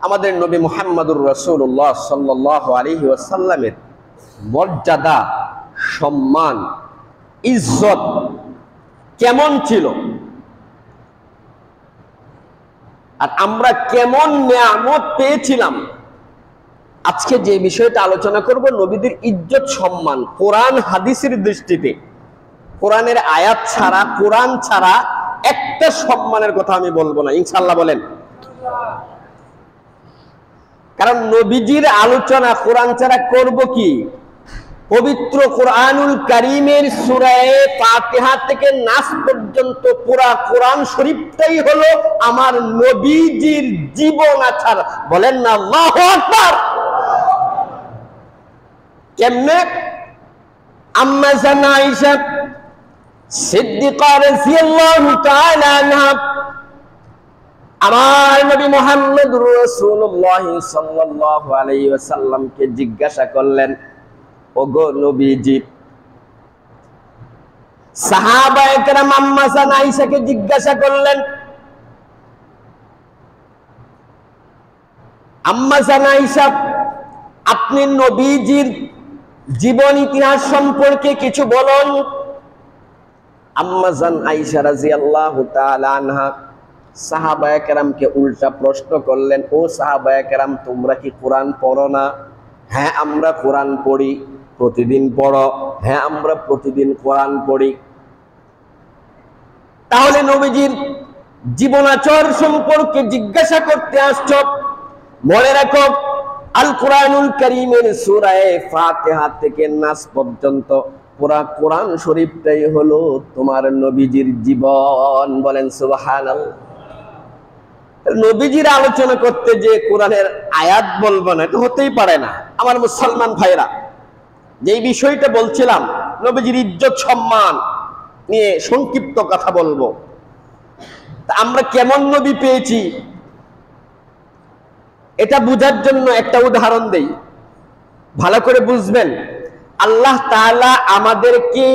আমাদের নবী মুহাম্মদুর রাসূলুল্লাহ সাল্লাল্লাহু আলাইহি ওয়াসাল্লামের মর্যাদা, সম্মান, ইজ্জত কেমন ছিল, আর আমরা কেমন নিয়ামত পেয়েছিলাম, আজকে যে বিষয়টা আলোচনা করব নবীদের ইজ্জত সম্মান কোরআন হাদিসের দৃষ্টিতে। কোরআনের আয়াত ছাড়া, কোরআন ছাড়া একটা সম্মানের কথা আমি বলবো না, ইনশাআল্লাহ বলেন। কারণ নবীজির আলোচনা কোরআন ছাড়া করব কি? পবিত্র কোরআনুল কারীমের সূরা ফাতিহা থেকে নাস পর্যন্ত পুরা কোরআন শরীফটাই হলো আমার নবীজির জীবন আচার। বলেন না আল্লাহু আকবার। কেমনে? আম্মা জান আয়েশা সিদ্দিকা রাদিয়াল্লাহু তাআলা আনহা আমার নবী মুহাম্মদুর রাসূলুল্লাহ সাল্লাল্লাহু আলাইহি ওয়াসাল্লামকে জিজ্ঞাসা করলেন, ওগো নবীজি। সাহাবায়ে কেরাম আম্মা জান আয়েশাকে জিজ্ঞাসা করলেন, আম্মা জান আয়েশা, আপনি নবীজির জীবন ইতিহাস সম্পর্কে কিছু বলুন। আম্মা জান আয়েশা রাদিয়াল্লাহু তাআলা আনহা সাহাবায়ে কেরামকে উল্টা প্রশ্ন করলেন, ও সাহাবায়ে কেরাম, তোমরা কি কোরআন পড়ো না? হ্যাঁ, আমরা কোরআন পড়ি। প্রতিদিন পড়ো? হ্যাঁ, আমরা প্রতিদিন কোরআন পড়ি। তাহলে নবীজির জীবনাচর সম্পর্কে জিজ্ঞাসা করতে আসছো? মনে রাখো, আল কোরআনুল কারীমের সূরা ফাতিহা থেকে নাস পর্যন্ত পুরা কোরআন শরীফটাই হলো তোমার নবীজির জীবন। বলেন সুবহানাল্লাহ। নবীজির আলোচনা করতে যে কোরআনের আয়াত বলবো না, এটা হতেই পারে না। আমার মুসলমান ভাইরা, যেই বিষয়টা বলছিলাম নবীজির ইজ্জত সম্মান নিয়ে সংক্ষিপ্ত কথা বলবো। তা আমরা কেমন নবী পেয়েছি এটা বুঝার জন্য একটা উদাহরণ দেই, ভালো করে বুঝবেন। আল্লাহ তাআলা আমাদেরকে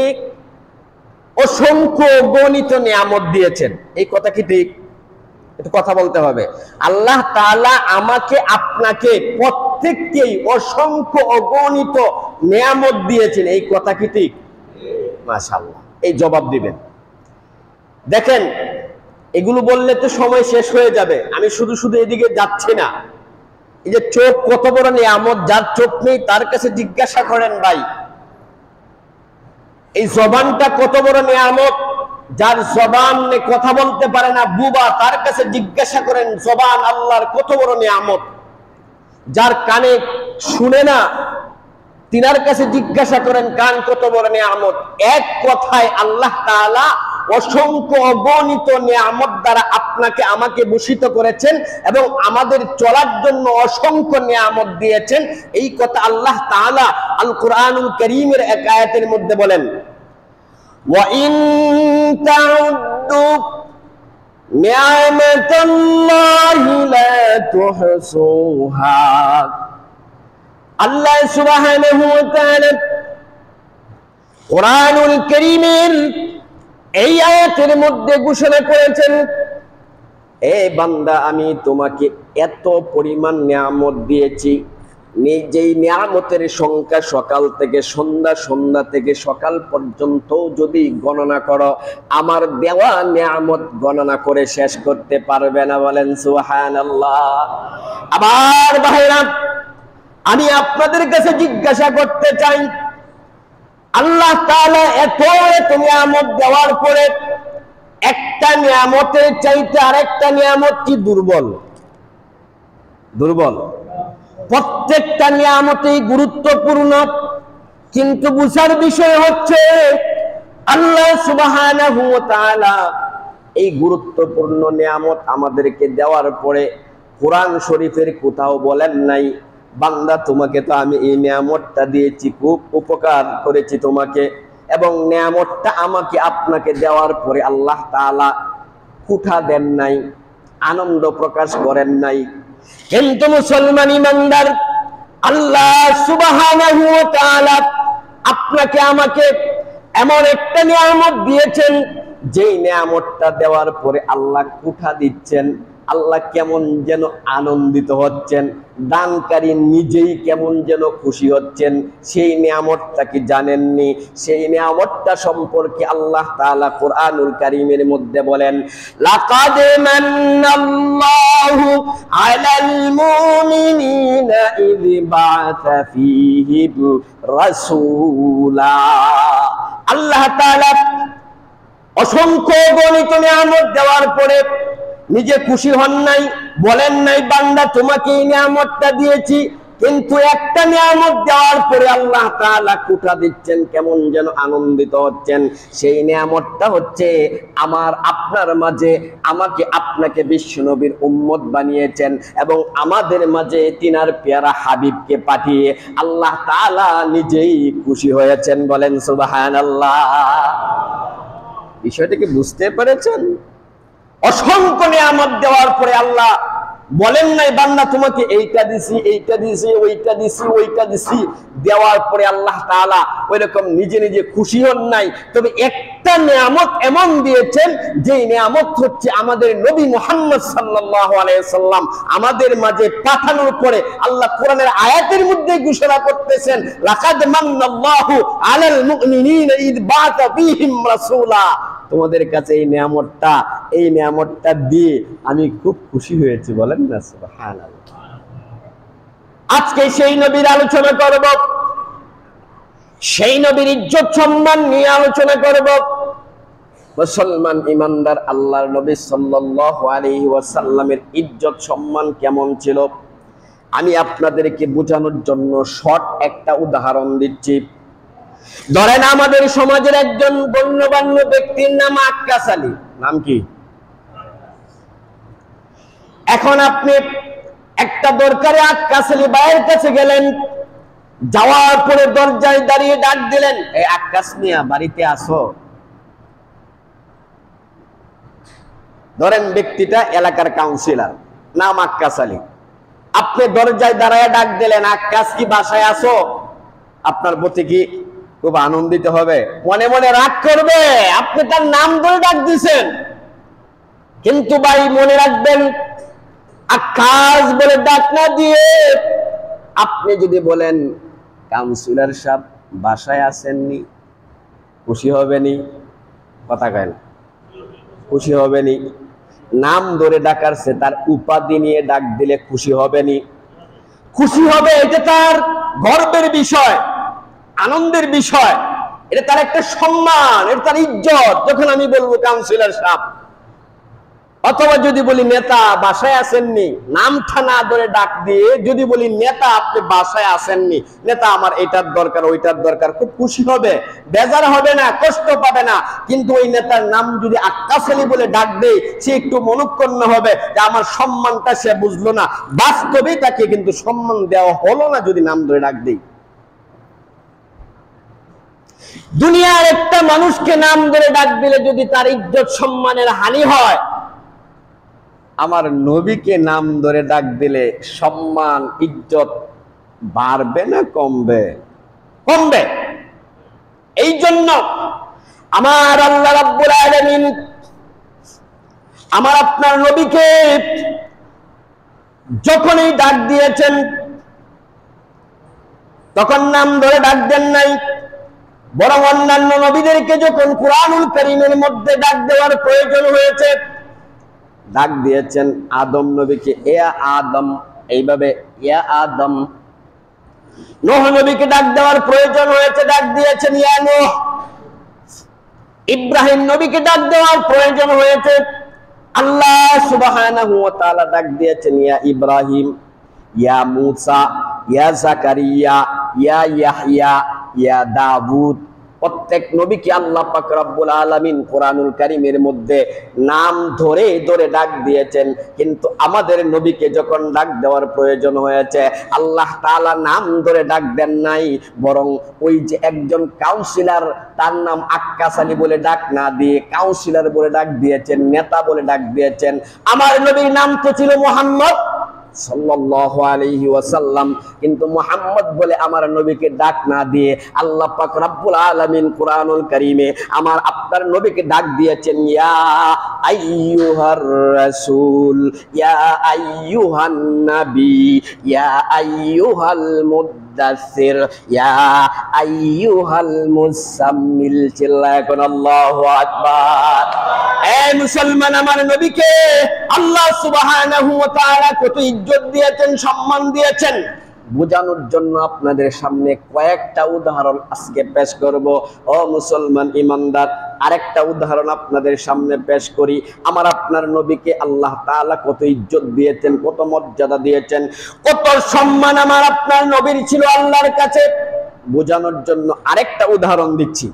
অসংখ্য অগণিত নিয়ামত দিয়েছেন, এই কথা কি ঠিক? একটু কথা বলতে হবে। আল্লাহ তাআলা আমাকে আপনাকে প্রত্যেককেই অসংখ্য অগণিত নিয়ামত দিয়েছেন, এই কথা কি ঠিক? মাশাআল্লাহ। এই জবাব দিবেন। দেখেন, এগুলো বললে তো সময় শেষ হয়ে যাবে, আমি শুধু শুধু এদিকে যাচ্ছি না। এই যে চোখ কত বড় নিয়ামত, যার চোখ নেই তার কাছে জিজ্ঞাসা করেন ভাই। এই জবানটা কত বড় নিয়ামত, যার জবান কথা বলতে পারে না, বুবা, তার কাছে জিজ্ঞাসা করেন জবান আল্লাহর কত বড় নিয়ামত। যার কানে শুনে না, তিনার কাছে জিজ্ঞাসা করেন কান কত বড় নিয়ামত। এক কথায় আল্লাহ তাআলা অসংখ্য অগণিত নিয়ামত দ্বারা আপনাকে আমাকে ভূষিত করেছেন এবং আমাদের চলার জন্য অসংখ্য নিয়ামত দিয়েছেন। এই কথা আল্লাহ তাআলা আল কোরআনুল কারীমের এক আয়াতের মধ্যে বলেন, ওয়া ইন তাউদ্দু নি'মাতাল্লাহি লা তুহসুহা। আল্লাহ সুবহানাহু ওয়া তাআলা কোরআনুল কারীমের এই আয়াতের মধ্যে ঘোষণা করেছেন, এ বান্দা, আমি তোমাকে এত পরিমাণ নিয়ামত দিয়েছি, যেই নিয়ামতের সংখ্যা সকাল থেকে সন্ধ্যা, সন্ধ্যা থেকে সকাল পর্যন্ত যদি গণনা করো, আমার দেওয়া নিয়ামত গণনা করে শেষ করতে পারবে না। বলেন সুবহানাল্লাহ। আবার ভাইরা, আমি আপনাদের কাছে জিজ্ঞাসা করতে চাই, আল্লাহ তাআলা এত নিয়ামত দেওয়ার পরে একটা নিয়ামতের চাইতে আরেকটা নিয়ামত কি দুর্বল? দুর্বল? প্রত্যেকটা নিয়ামতই গুরুত্বপূর্ণ, কিন্তু বুঝার বিষয় হচ্ছে আল্লাহ সুবহানাহু ওয়া তাআলা এই গুরুত্বপূর্ণ নিয়ামত আমাদেরকে দেওয়ার পরে কোরআন শরীফের কোথাও বলেন নাই, বান্দা তোমাকে তো আমি এই নিয়ামতটা দিয়েছি, খুব উপকার করেছি তোমাকে, এবং নিয়ামতটা আমাকে আপনাকে দেওয়ার পরে আল্লাহ তাআলা কুঠা দেন নাই, আনন্দ প্রকাশ করেন নাই। কিন্তু মুসলমান ইমানদার, আল্লাহ সুবহানাহু ওয়া তাআলা আপনাকে আমাকে এমন একটা নিয়ামত দিয়েছেন, যেই নিয়ামতটা দেওয়ার পরে আল্লাহ কুঠা দিচ্ছেন, আল্লাহ কেমন যেন আনন্দিত হচ্ছেন, দানকারী নিজেই কেমন যেন খুশি হচ্ছেন। সেই নিয়ামতটা কি জানেননি? সেই নিয়ামতটা সম্পর্কে আল্লাহ তাআলা কোরআনুল কারীমের মধ্যে বলেন, লাকাদ মান্নাল্লাহু আলাল মুমিনিনা ইয বা'আসা ফীহিম রাসূলা। আল্লাহ তাআলা অসংখ্য গণিত নিয়ামত দেওয়ার পরে নিজে খুশি হন নাই, বলেন নাই বান্দা তোমাকে এই নিয়ামতটা দিয়েছি, কিন্তু একটা নিয়ামত দেওয়ার পরে আল্লাহ তাআলা কুটা দিচ্ছেন, কেমন যেন আনন্দিত হচ্ছেন। সেই নিয়ামতটা হচ্ছে আমার আপনার মাঝে আমাকে আপনাকে বিশ্ব নবীর উম্মত বানিয়েছেন এবং আমাদের মাঝে তিনার পেয়ারা হাবিবকে পাঠিয়ে আল্লাহ তাআলা নিজেই খুশি হয়েছেন। বলেন সুবহানাল্লাহ। বিষয়টাকে বুঝতে পেরেছেন? অসংখ্য নিয়ামত দেওয়ার পরে আল্লাহ বলেন নাই বান্দা তোমাকে এইটা দিছি, এইটা দিছি, ওইটা দিছি, ওইটা দিছি, দেওয়ার পরে আল্লাহ তাআলা ওইরকম নিজে নিজে খুশি হন নাই। তবে একটা নিয়ামত এমন দিয়েছেন যে নিয়ামত হচ্ছে আমাদের নবী মুহাম্মদ সাল্লাল্লাহু আলাইহি সাল্লাম আমাদের মাঝে পাঠানোর পরে আল্লাহ কোরআনের আয়াতের মধ্যে ঘোষণা করতেছেন, লাকাদ মান্নাল্লাহু আলাল মুমিনিনা ইয বা'আসা ফীহিম রাসূলা। তোমাদের কাছে এই নিয়ামতটা দিয়ে আমি খুব খুশি হয়েছি। বলেন না সুবহানাল্লাহ। আজকে সেই নবীর আলোচনা করব, সেই নবীর ইজ্জত সম্মান নিয়ে আলোচনা করব। মুসলমান ইমানদার আল্লাহর নবী সাল্লাল্লাহু আলাইহি ওয়াসাল্লামের ইজ্জত সম্মান কেমন ছিল আমি আপনাদেরকে বোঝানোর জন্য শর্ট একটা উদাহরণ দিচ্ছি। ধরেন আমাদের সমাজের একজন গণ্যমান্য ব্যক্তির নাম আক্কাস আলী। নাম কি? এখন আপনি একটা দরকারে আক্কাস আলী ভাইয়ের কাছে গেলেন, যাওয়ার পরে দরজায় দাঁড়িয়ে ডাক দিলেন, এই আক্কাস মিয়া বাড়িতে আসো। ধরেন ব্যক্তিটা এলাকার কাউন্সিলর, নাম আক্কাস আলী। আপনি দরজায় দাঁড়ায় ডাক দিলেন, আক্কাস কি বাসায় আসো? আপনার প্রতি কি খুব আনন্দিত হবে? মনে মনে রাগ করবে, আপনি তার নাম ধরে ডাক দিয়েছেন। কিন্তু ভাই মনে রাখবেন, আক্কাস বলে ডাক না দিয়ে আপনি যদি বলেন কাউন্সিলর সাহেব বাসায় আসেননি, খুশি হবেনি? কথা কয় না? খুশি হবেনি? নাম ধরে ডাকারছে তার উপাধি নিয়ে ডাক দিলে খুশি হবেনি? খুশি হবে। এটা তার গর্বের বিষয়, আনন্দের বিষয়, এটা তার একটা সম্মান, এটা তার ইজ্জত। যখন আমি বলবো কাউন্সিলর সাহেব, অথবা যদি বলি নেতা বাসায় আসেননি, নামটা না ধরে ডাক দিয়ে যদি বলি নেতা আপনি বাসায় আসেননি, নেতা আমার এটার দরকার ওইটার দরকার, খুব খুশি হবে, বেজার হবে না, কষ্ট পাবে না। কিন্তু ওই নেতার নাম যদি আক্কাস আলী বলে ডাক দেয়, সে একটু মনক্ষুণ্ণ হবে যে আমার সম্মানটা সে বুঝলো না। বাস্তবে তাকে কিন্তু সম্মান দেওয়া হলো না যদি নাম ধরে ডাক দেই। দুনিয়ার একটা মানুষকে নাম ধরে ডাক দিলে যদি তার ইজ্জত সম্মানের হানি হয়, আমার নবীকে নাম ধরে ডাক দিলে সম্মান ইজ্জত বাড়বে না কমবে? কমবে। এই জন্য আমার আল্লাহ রাব্বুল আলামিন আমার আপনার নবীকে যখনই ডাক দিয়েছেন তখন নাম ধরে ডাক দেন নাই, বরং অন্যান্য নবীদেরকে যখন কুরআনুল কারীমের মধ্যে ডাক দেওয়ার প্রয়োজন হয়েছে ডাক দিয়েছেন আদম নবীকে এ আদম, এইভাবে ইয়া আদম। নূহ নবীকে ডাক দেওয়ার প্রয়োজন হয়েছে, ডাক দিয়েছেন ইয়া নূহ। ইব্রাহিম নবীকে ডাক দেওয়ার প্রয়োজন হয়েছে, আল্লাহ সুবহানাহু ওয়া তাআলা ডাক দিয়েছেন ইয়া ইব্রাহিম, ইয়া মূসা, ইয়া জাকারিয়া, ইয়া ইয়াহইয়া, ইয়া দাউদ। প্রত্যেক নবীকে আল্লাহ পাক রব্বুল আলামিন কোরআনুল কারীমের মধ্যে নাম ধরে ধরে ডাক দিয়েছেন। কিন্তু আমাদের নবীকে যখন ডাক দেওয়ার প্রয়োজন হয়েছে আল্লাহ তাআলা নাম ধরে ডাক দেন নাই, বরং ওই যে একজন কাউন্সিলর তার নাম আক্কাস আলী বলে ডাক না দিয়ে কাউন্সিলর বলে ডাক দিয়েছেন, নেতা বলে ডাক দিয়েছেন। আমার নবীর নাম তো ছিল মুহাম্মদ সাল্লাল্লাহু আলাইহি ওয়াসাল্লাম। কিন্তু মুহাম্মদ বলে আমার নবীকে ডাক না দিয়ে আল্লাহ পাক রব্বুল আলামিন কুরআনুল কারীমে আমার আপনার নবীকে ডাক দিয়েছেন, ইয়া আইয়ুহার রাসূল, ইয়া আইয়ুহান নবী, ইয়া আইয়ুহাল মুদ্দাসসির, ইয়া আইয়ুহাল মুসাম্মিল। চিল্লায় কোন আল্লাহু আকবার। এই মুসলমান, আমার নবীকে আল্লাহ সুবহানাহু ওয়া তাআলা কত ইজ্জত দিয়েছেন, সম্মান দিয়েছেন, বোঝানোর জন্য আপনাদের সামনে কয়েকটা উদাহরণ আজকে পেশ করব। ও মুসলমান ইমানদার, আরেকটা উদাহরণ আপনাদের সামনে পেশ করি। আমার আপনার নবীকে আল্লাহ তাআলা কত ইজ্জত দিয়েছেন, কত মর্যাদা দিয়েছেন, কত সম্মান আমার আপনার নবীর ছিল আল্লাহর কাছে, বোঝানোর জন্য আরেকটা উদাহরণ দিচ্ছি।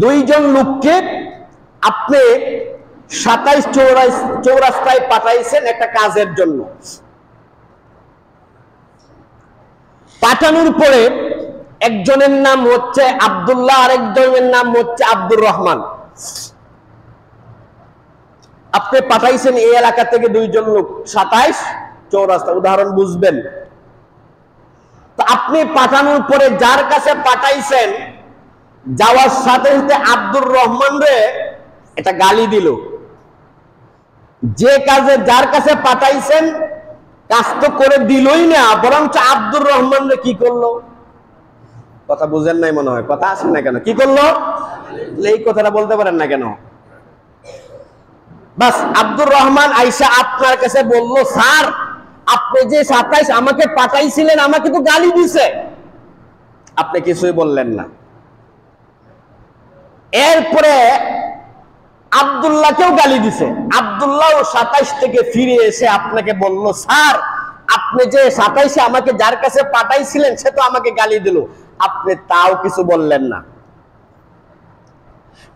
দুইজন লোককে আপনি 27 চৌরাস্তায় পাঠাইছেন একটা কাজের জন্য। পাঠানোর পরে একজনের নাম হচ্ছে আব্দুল্লাহ, আরেকজনের নাম হচ্ছে আব্দুর রহমান। আপনি পাঠাইছেন এই এলাকা থেকে দুইজন লোক, 27 চৌরাস্তা, উদাহরণ বুঝবেন। তো আপনি পাঠানোর পরে যার কাছে পাঠাইছেন, যাওয়ার সাথে সাথে আব্দুর রহমান রে এটা গালি দিল। যে কাজে যার কাছে পাঠাইছেন কাজ তো করে দিলই না, বরঞ্চ আব্দুর রহমান রে কি করলো? কথা বুঝেন নাই মনে হয়, কথা আসেন না কেন? কি করলো? এই কথাটা বলতে পারেন না কেন? বাস আব্দুর রহমান আইসা আপনার কাছে বলল, স্যার আপনি যে 27 আমাকে পাঠাইছিলেন, আমাকে তো গালি দিছে। আপনি কিছুই বললেন না। এরপরে আব্দুল্লাহকেও গালি দিছে। আব্দুল্লাহ 27 থেকে ফিরে এসে আপনাকে বলল, স্যার আপনি যে 27 আমাকে যার কাছে পাঠাইছিলেন সে তো আমাকে গালি দিল। আপনি তাও কিছু বললেন না।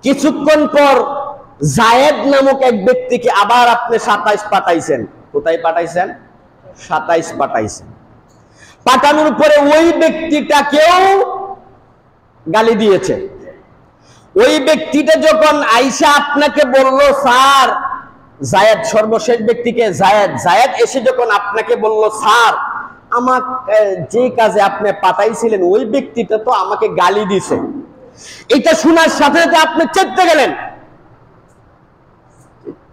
কিছুক্ষণ পর জায়েদ নামক এক ব্যক্তিকে আবার আপনি 27 পাঠাইছেন। কোথায় পাঠাইছেন? 27 পাঠাইছেন। পাঠানোর পরে ওই ব্যক্তিটাকেও গালি দিয়েছে। ওই ব্যক্তিটা যখন আইসা আপনাকে বলল, স্যার জায়েদ, সর্বশেষ ব্যক্তিকে জায়েদ এসে যখন আপনাকে বলল, স্যার আমার যে কাজে আপনি পাঠাইছিলেন ওই ব্যক্তিটা তো আমাকে গালি দিছে। এটা শোনার সাথে সাথে আপনি চেতে গেলেন,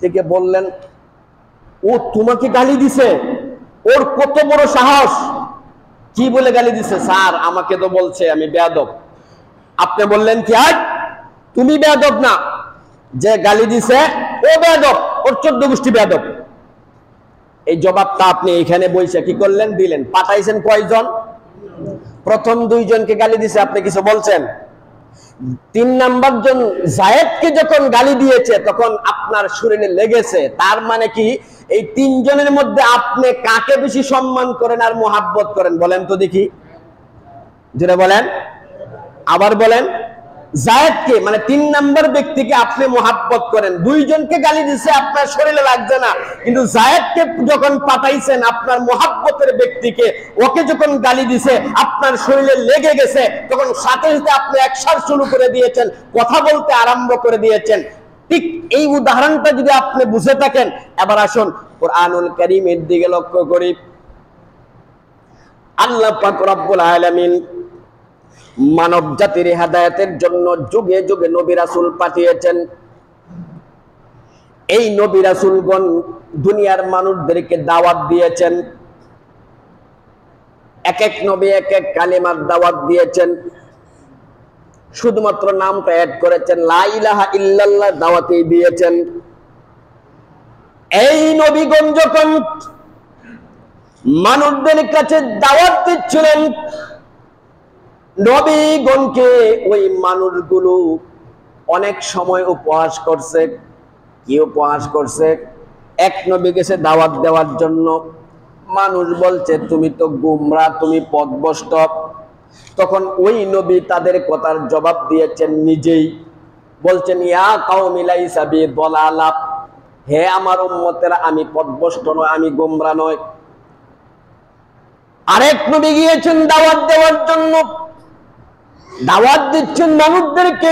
থেকে বললেন, ও তোমাকে গালি দিছে? ওর কত বড় সাহস! কি বলে গালি দিছে? স্যার আমাকে তো বলছে আমি বেয়াদব। আপনি বললেন কি, আজ তুমি বেয়াদব না, যে গালি দিছে ও বেয়াদব, ওর 14 গোষ্ঠী বেয়াদব। এই জবাবটা আপনি এখানে বইসা কি করলেন? দিলেন। পাঠাইছেন কয়জন? প্রথম দুইজনকে গালি দিছে, আপনি কিছু বলছেন। 3 নাম্বার জন জায়েদকে যখন গালি দিয়েছে তখন আপনার শরীরে লেগেছে। তার মানে কি, এই 3 জনের মধ্যে আপনি কাকে বেশি সম্মান করেন আর মোহাব্বত করেন? বলেন তো দেখি, জোরে বলেন, আবার বলেন। জায়েদকে, মানে 3 নাম্বার ব্যক্তিকে আপনি মোহাব্বত করেন। দুইজনকে গালি দিছে, আপনার শরীরে লাগছে না, কিন্তু জায়েদকে যখন পাঠাইছেন আপনার মোহাব্বতের ব্যক্তিকে, ওকে যখন গালি দিছে আপনার শরীরে লেগে গেছে, তখন সাথে সাথে আপনি একসার শুরু করে দিয়েছেন, কথা বলতে আরম্ভ করে দিয়েছেন। ঠিক এই উদাহরণটা যদি আপনি বুঝে থাকেন, এবার আসুন কুরআনুল কারীমের দিকে লক্ষ্য করি। আল্লাহ পাক রব্বুল আলামিন মানব জাতির হেদায়েতের জন্য যুগে যুগে নবী রাসূল পাঠিয়েছেন। এই নবী রাসূলগণ দুনিয়ার মানুষদেরকে দাওয়াত দিয়েছেন। এক এক নবী এক এক কালিমার দাওয়াত দিয়েছেন। শুধুমাত্র নামটা অ্যাড করেছেন, লা ইলাহা ইল্লাল্লাহ দাওয়াতই দিয়েছেন। এই নবীগণ যখন মানুষদের কাছে দাওয়াত দিচ্ছিলেন, নবীগণকে ওই মানুষগুলো অনেক সময় উপহাস করছে। কি উপহাস করছে? এক নবী গেছে দাওয়াত দেওয়ার জন্য, মানুষ বলছে তুমি তো গুমরা, তুমি পথভ্রষ্ট। তখন ওই নবী তাদের কথার জবাব দিয়েছেন নিজেই, বলছেন, ইয়া কাওমি লাইসা বি দালালা, হে আমার উম্মতেরা আমি পথভ্রষ্ট নয়, আমি গুমরা নয়। আরেক নবী গিয়েছেন দাওয়াত দেওয়ার জন্য, দাওয়াত দিচ্ছেন মানুষদেরকে,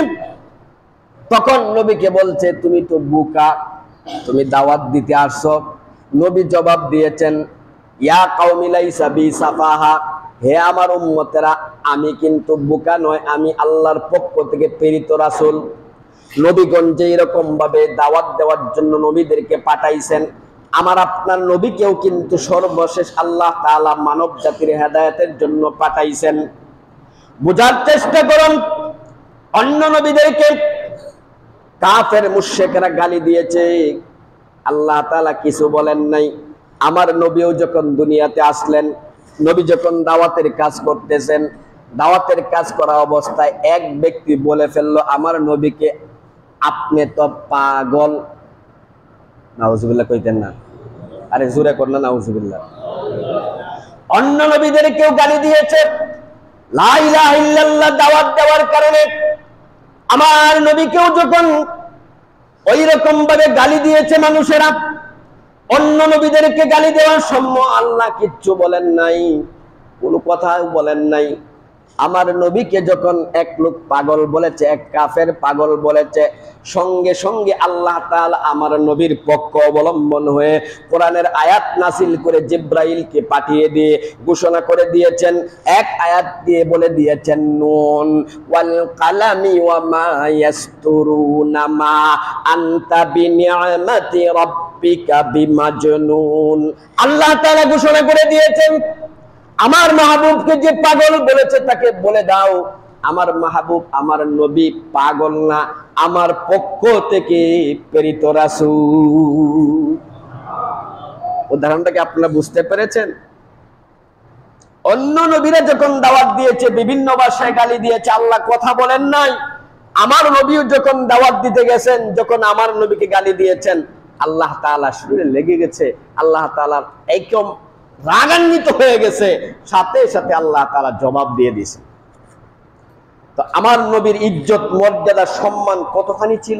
তখন নবীকে বলছে তুমি তো বোকা, তুমি দাওয়াত দিতে আসছো, নবী জবাব দিয়েছেন, ইয়া কওমি লাইসা বি সাফাহা, হে আমার উম্মতেরা, আমি কিন্তু বোকা নয়, আমি আল্লাহর পক্ষ থেকে প্রেরিত রাসূল। নবীগণ যে এরকম ভাবে দাওয়াত দেওয়ার জন্য নবীদেরকে পাঠাইছেন, আমার আপনার নবীকেও কিন্তু সর্বশেষ আল্লাহ তাআলা মানব জাতির হেদায়েতের জন্য পাঠাইছেন। বুঝার চেষ্টা করুন, অন্য নবীদেরকে কাফের মুশরিকরা গালি দিয়েছে, আল্লাহ তাআলা কিছু বলেন নাই। আমার নবীও যখন দুনিয়াতে আসলেন, নবী যখন দাওয়াতের কাজ করতেছেন, দাওয়াতের কাজ করা অবস্থায় এক ব্যক্তি বলে ফেললো আমার নবীকে, আপনি তো পাগল। নাউজুবিল্লাহ কইতেন না, আরে জোরে কর না, নাউজুবিল্লাহ। অন্য নবীদেরকেও গালি দিয়েছে, লা ইলাহা ইল্লাল্লাহ দাওয়াত দেওয়ার কারণে। আমার নবীকেও যখন ওই রকম ভাবে গালি দিয়েছে মানুষেরা, অন্য নবীদেরকে গালি দেওয়ার সময় আল্লাহ কিচ্ছু বলেন নাই, কোনো কথাও বলেন নাই। আমার নবীকে যখন এক লোক পাগল বলেছে, এক কাফের পাগল বলেছে, সঙ্গে সঙ্গে আল্লাহ তাআলা আমার নবীর পক্ষ অবলম্বন হয়ে কোরআনের আয়াত নাযিল করে জিব্রাইলকে পাঠিয়ে দিয়ে ঘোষণা করে দিয়েছেন, এক আয়াত দিয়ে বলে দিয়েছেন, নুন ওয়াল কালামি ওয়া মা ইয়াসতুরুনা মা আনতা বিনিআমাতি রাব্বিকা বিমাজনুন। আল্লাহ তাআলা ঘোষণা করে দিয়েছেন, আমার মাহবুবকে যে পাগল বলেছে তাকে বলে দাও, আমার মাহবুব আমার নবী পাগল না, আমার পক্ষ থেকে প্রেরিত রাসূল। উদাহরণটাকে আপনারা বুঝতে পেরেছেন? অন্য নবীরা যখন দাওয়াত দিয়েছে, বিভিন্ন ভাষায় গালি দিয়েছে, আল্লাহ কথা বলেন নাই। আমার নবীও যখন দাওয়াত দিতে গেছেন, যখন আমার নবীকে গালি দিয়েছেন, আল্লাহ তাআলা শুনে লেগে গেছে, আল্লাহ তাআলার একদম রাগান্বিত হয়ে গেছে, সাথে সাথে আল্লাহ তাআলা জবাব দিয়ে দিয়েছে। তো আমার নবীর ইজ্জত মর্যাদা সম্মান কতখানি ছিল?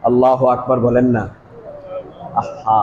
আল্লাহু আকবার বলেন না। আহা।